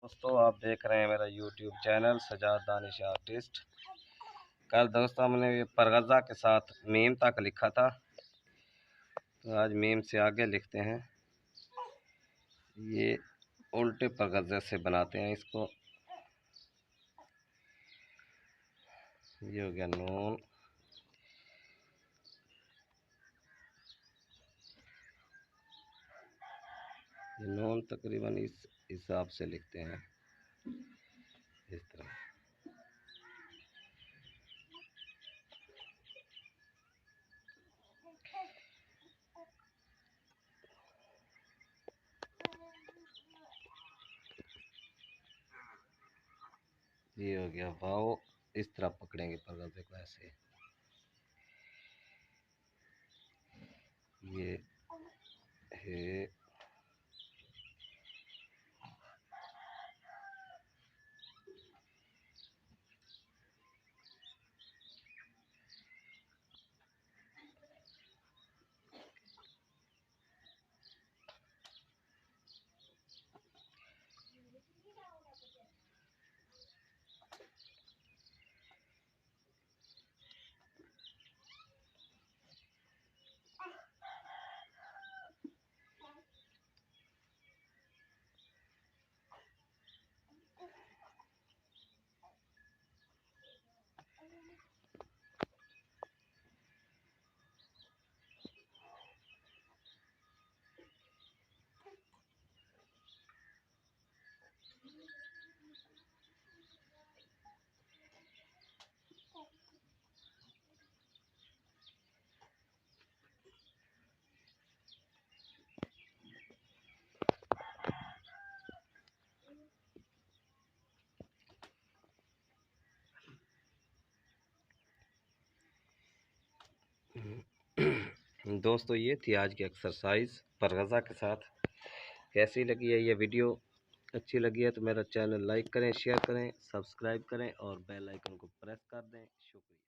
दोस्तों, आप देख रहे हैं मेरा YouTube channel Sajad Danish artist. कल दोस्तों हमने ये परगज़ा के साथ मीम तक लिखा था, तो आज मीम से आगे लिखते हैं। ये उल्टे परगज़े से बनाते हैं इसको। ये हो गया नून, ये नून तकरीबन इस हिसाब से लिखते हैं, इस तरह। ये हो गया वाओ। इस तरह पकड़ेंगे परगज़े को ऐसे। ये है दोस्तों, ये थी आज की एक्सरसाइज परगज़ा के साथ। कैसी लगी है ये वीडियो? अच्छी लगी है तो मेरा चैनल लाइक करें, शेयर करें, सब्सक्राइब करें और बेल आइकन को प्रेस कर दें। शुक्रिया।